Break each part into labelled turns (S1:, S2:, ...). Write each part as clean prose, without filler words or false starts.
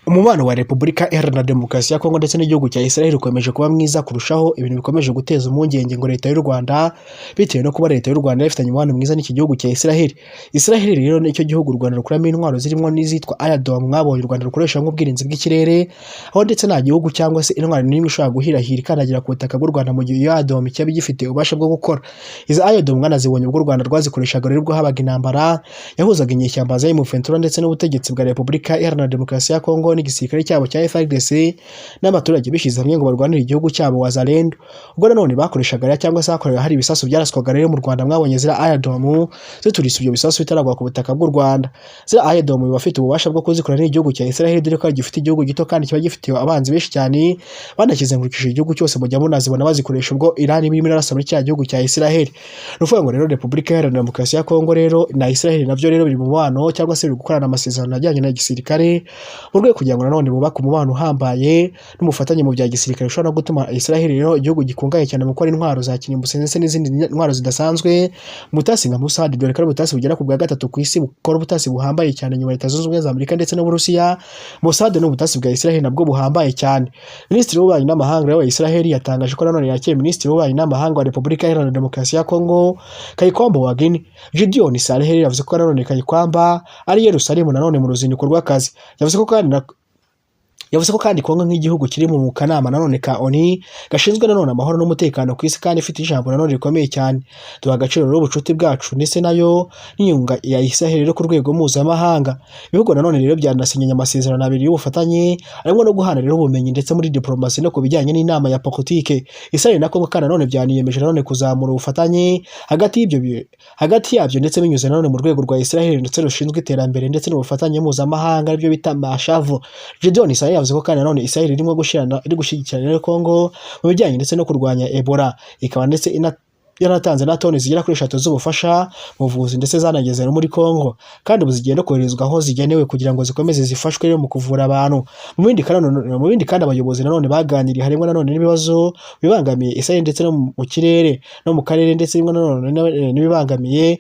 S1: Umubano wa Repubulika Iharanira Demokarasi ya Kongo ndetse n'igihugu cya Israel ukomeje kuba mwiza kurushaho, ibintu bikomeje guteza impungenge ngo leta y'u Rwanda, bitewe no kuba leta y'u Rwanda ifitanye umubano mwiza n'iki gihugu cya Israel. Israel rero nicyo gihugu u Rwanda rukuramo intwaro zirimo n'izitwa Iron Dome mwabonye u Rwanda rukoresha nk'ubwirinzi bw'ikirere, aho ndetse nta gihugu cyangwa se intwaro n'imwe ishobora guhirahira ikandagira ku butaka bw'u Rwanda mu gihe iyo Iron Dome cyaba gifite ububasha bwo gukora. Izi Iron Dome mwanazibonye ubwo u Rwanda rwazikoreshaga rero ubwo habaga intambara yahuzaga inyeshyamba za M23 ndetse n'ubutegetsi bwa Repubulika Iharanira Demokarasi ya Kongo n'igisirikare cyabo cya FARDC n'abaturage bishize hamwe ngo barwanire igihugu cyabo Wazalendo. Ubwo nanone bakoreshaga cyangwa se hakorera hari ibisasu byaraswaga rero mu Rwanda, mwabonye zira Iron Dome ziturisa ibyo bisasu bitaragwa ku butaka bw'u Rwanda. Zira Iron Dome bafite ububasha bwo kuzikora n'igihugu cya Israel, dore ko gifite igihugu gito kandi kiba gifite abanzi benshi cyane banakizengurukije igihugu cyose, mu gihe munazibona bazikoresha ubwo Iran irimo irarasa muri cya gihugu cya Israel. Nuvuga ngo rero Repubulika Iharanira Demokarasi ya Kongo rero na Israel nabyo rero biri mu mubano cyangwa se biri gukorana amasezerano ajyanye na gisirikare mu rwego kugira ngo nanone bubaka umubano uhambaye n'umufatanye mu bya gisirikare ushobora no gutuma Israel rero igihugu gikungahaye cyane mu gukora intwaro za kirimbuzi ndetse n'izindi ntwaro zidasanzwe. Umutasi nka Mossad, dore ko ubutasi bugera ku bwa gatatu ku isi bukora ubutasi buhambaye cyane nyuma ya Leta Zunze Ubumwe za Amerika ndetse n'Uburusiya. Mossad n'ubutasi bwa Israel nabwo buhambaye cyane. Minisitiri w'ububanyi n'amahanga wa Israel yatangaje ko nanone yakira Minisitiri w'ububanyi n'amahanga wa Repubulika Iharanira Demokarasi ya Kongo Kayikwamba wa Guinea Gideon Saleh yavuze ko nanone Kayikwamba ari Yerusalemu nanone mu ruzinduko rw'akazi. Yavuze ko kandi Kongo nk'igihugu kiri mu kanama nanone ka ONU gashinzwe nanone amahoro n'umutekano ku isi kandi ifite ijambo nanone rikomeye cyane. Duha agaciro rero ubucuti bwacu ndetse nayo n'iyunga ya Israel rero ku rwego mpuzamahanga. Ibihugu nanone rero byanasinyanye amasezerano abiri y'ubufatanye arimo no guhana rero ubumenyi ndetse muri diplomasi no kubijyanye n'inama ya politike. Israel na Kongo kandi nanone byaniyemeje nanone kuzamura ubufatanye hagati yabyo ndetse binyuze nanone mu rwego rwa Israel ndetse rushinzwe iterambere ndetse n'ubufatanye mpuzamahanga aribyo bita Mashavu. Gideon Saleh yavuze ko kandi nanone Israel irimo gushyigikira rero Kongo mu bijyanye ndetse no kurwanya Ebola, ikaba ndetse yaratanze na toni zigera kuri 3 z'ubufasha mu buvuzi ndetse zanageze no muri Kongo, kandi buzigenda koherezwa aho zigenewe kugira ngo zikomeze zifashwe rero mu kuvura abantu. Mu bindi kandi abayobozi nanone baganiriye harimo nanone n'ibibazo bibangamiye Israel ndetse no mu kirere no mu karere ndetse rimwe nanone n'ibibangamiye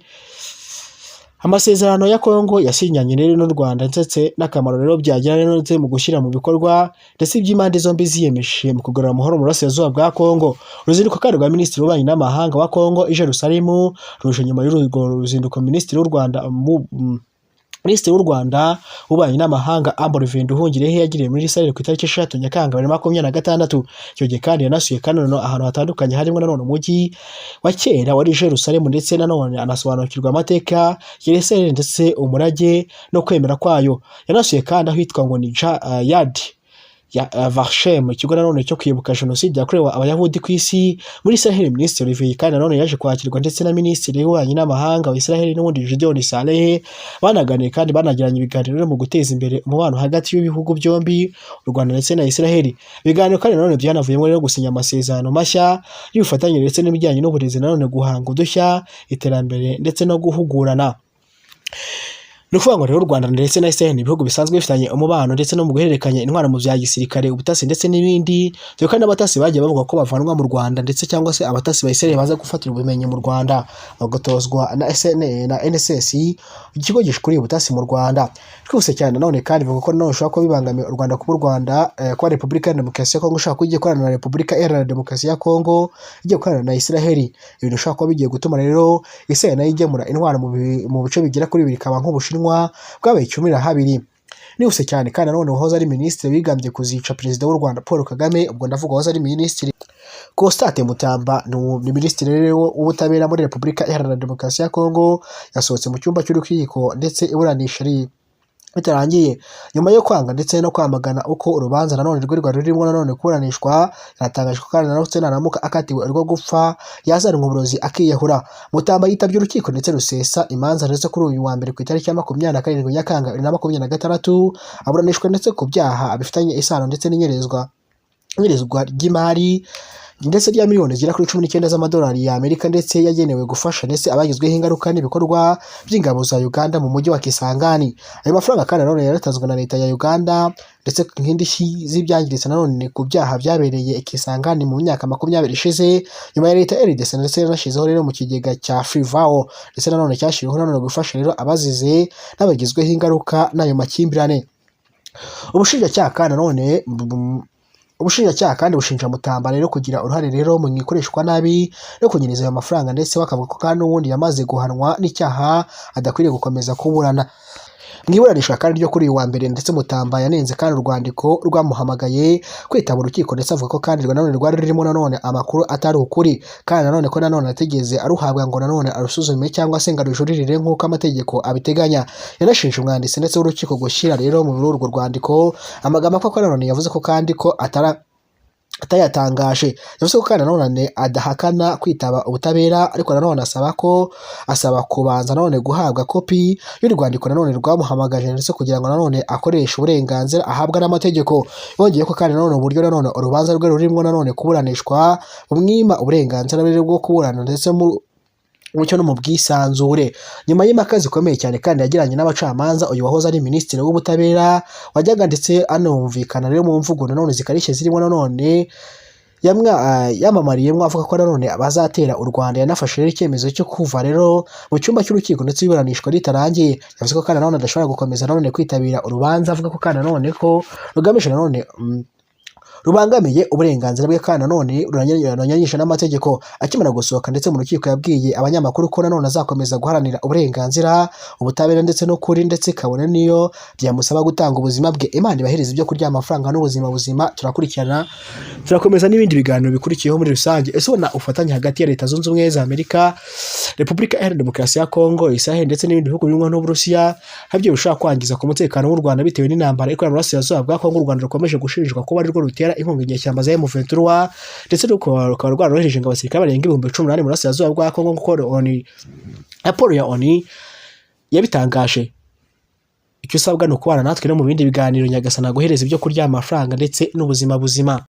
S1: amasezerano ya Kongo yasinyanye rero n'u Rwanda ndetse n'akamaro rero byagira rero ndetse mu gushyira mu bikorwa ndetse iby'impande zombi ziyemeje mu kugarura amahoro mu burasirazuba bwa Kongo. Uruzinduko kandi rwa Minisitiri w'ububanyi n'amahanga wa Kongo i Jerusalemu ruje nyuma y'urwo ruzinduko Minisitiri w'u Rwanda w'ububanyi n'amahanga Ambore Nduhungirehe yagiriye muri Israel ku itariki 6 Nyakanga 2026. Icyo gihe kandi yanasuye Kanano ahantu hatandukanye harimo nanone umujyi wa kera wari Jerusalemu ndetse nanone anasobanukirwa amateka ya Israel ndetse umurage no kwemera kwayo. Yanasuye kandi ahitwa ngo ni Yad Vashem, ikigo nanone cyo kwibuka jenoside yakorewe abayahudi ku isi muri Israel. Minisitiri Olivier kandi nanone yaje kwakirwa ndetse na Minisitiri w'ububanyi n'amahanga wa Israel n'ubundi Gideon Saleh, banaganiye kandi banagiranye ibiganiro mu guteza imbere umubano hagati y'ibihugu byombi u Rwanda ndetse na Israel. Ibiganiro kandi nanone byanavuyemo rero gusinya amasezerano mashya y'ubufatanye ndetse n'ibijyanye n'uburezi nanone guhanga udushya, iterambere ndetse no guhugurana. Nukuvuga ngo rero u Rwanda ndetse na Israel ibihugu bisanzwe bifitanye umubano ndetse no mu guhererekanya intwaro mu bya gisirikare, ubutasi ndetse n'ibindi. Cyo kandi abatasi bagiye bavuga ko bavanwa mu Rwanda ndetse cyangwa se abatasi ba Israel baza gufatira ubumenyi mu Rwanda bagatozwa na NSS, ikigo gishikuriye ubutasi mu Rwanda. Twose cyane nanone kandi bavuga ko nanone ushobora kuba bibangamiye u Rwanda kuba u Rwanda kwa Repubulika ya Demokarasi ya Kongo ushaka kujya korana na Repubulika Iharanira Demokarasi ya Kongo igiye korana na Israel. Ibintu ushaka kuba bigiye gutuma rero Israel nayo igemura intwaro mu bice bigera kuri 2 kaba nk'Ubushinwa bwabaye 12. Nihuse cyane kandi nanone wahoze ari Minisitiri wigambye kuzica Perezida w'u Rwanda Paul Kagame, ubwo ndavuga wahoze ari Minisitiri Constate Mutamba ni Minisitiri rero w'ubutabera muri Repubulika Iharanira Demokarasi ya Kongo, yasohotse mu cyumba cy'urukiko ndetse iburanisha bitarangiye nyuma yo kwanga ndetse no kwamagana uko urubanza nanone rwari rurimo nanone kuburanishwa. Yatangaje ko kandi nanone naramuka akatiwe rwo gupfa yazanwa uburozi akiyahura. Mutamba yitabye urukiko ndetse rusesa imanza ndetse kuri uyu wa mbere ku itariki ya 27 Nyakanga 2026 aburanishwa ndetse ku byaha bifitanye isano ndetse n'inyerezwa ry'imari ndetse rya miliyoni zira kuri 19 z'amadolari ya Amerika ndetse yagenewe gufasha ndetse abagizweho ingaruka n'ibikorwa by'ingabo za Uganda mu mujyi wa Kisangani. Ayo mafaranga kandi nanone yaratanzwe na leta ya Uganda ndetse nk'indishyi z'ibyangiritse nanone ku byaha byabereye Kisangani mu myaka 20 ishize nyuma ya leta RDC ndetse yanashizeho rero mu kigega cya Frivao ndetse nanone cyashiriweho nanone gufasha rero abazize n'abagizweho ingaruka n'ayo makimbirane. ubushinjacyaha kandi nanone ubushinjacyaha kandi bushinja Mutamba rero kugira uruhare rero mu ikoreshwa nabi no kunyereza ayo mafaranga, ndetse bakavuga ko kandi n'ubundi yamaze guhanwa n'icyaha adakwiriye gukomeza kuburana. Mu iburanisha kandi ryo kuri uyu wa mbere, ndetse Mutamba yanenze kandi urwandiko rwamuhamagaye kwitaba urukiko, ndetse avuga ko kandi nanone rwari rurimo nanone amakuru atari ukuri, kandi nanone ko nanone atigeze aruhabwa ngo nanone arusuzume cyangwa se ngo arujuririre nk'uko amategeko abiteganya. Yanashinje umwanditsi ndetse w'urukiko gushyira rero muri urwo rwandiko amagambo ko nanone yavuze ko kandi ko atayatangaje. Yavuze ko kandi nanone adahakana kwitaba ubutabera, ariko nanone asaba kubanza nanone guhabwa kopi y'urwandiko nanone rwamuhamagaje, ndetse kugira ngo nanone akoreshe uburenganzira ahabwa n'amategeko. Yongeye ko kandi nanone uburyo nanone urubanza rwe rurimo nanone kuburanishwa bumwima uburenganzira bwo kuburana ndetse mucyo no mu bwisanzure. Nyuma y'impaka zikomeye cyane kandi yagiranye n'abacamanza, uyu wahoze ari minisitiri w'ubutabera wajyaga ndetse anumvikana rero mu mvugo nanone zikarishye zirimo nanone yamamariyemo avuga ko nanone bazatera u Rwanda. Yanafashe rero icyemezo cyo kuva rero mu cyumba cy'urukiko ndetse iburanishwa ritarangiye. Yavuze ko kandi nanone adashobora gukomeza nanone kwitabira urubanza, avuga ko kandi nanone ko rugamije nanone rubangamiye uburenganzira bwe kandi nanone runanyanyisha n'amategeko. Akimara gusohoka ndetse mu rukiko yabwiye abanyamakuru ko nanone azakomeza guharanira uburenganzira, ubutabera ndetse no kuri, ndetse kabone niyo byamusaba gutanga ubuzima bwe. Imana ibahereza ibyo kurya, amafaranga n'ubuzima buzima. Turakurikirana, turakomeza n'ibindi biganiro bikurikiyeho muri rusange. Ese ubona ubufatanye hagati ya Leta Zunze Ubumwe za Amerika, Repubulika Iharanira Demokarasi ya Kongo, Israel ndetse n'ibindi bihugu birimo n'Uburusiya habyo bishaka kwangiza ku mutekano w'u Rwanda bitewe n'intambara ikorera mu burasirazuba bwa Kongo? U Rwanda rukomeje gushinjwa kuba arirwo rutera inkunga inyeshyamba za M23, ndetse rukaba rwarohereje ngo abasirikare barenga 18,000 mu burasirazuba bwa Kongo nk'uko raporo ya ONU yabitangaje. Icyo usabwa ni ukubana natwe no mu bindi biganiro. Nyagasana guhereza ibyo kurya, amafaranga ndetse n'ubuzima buzima.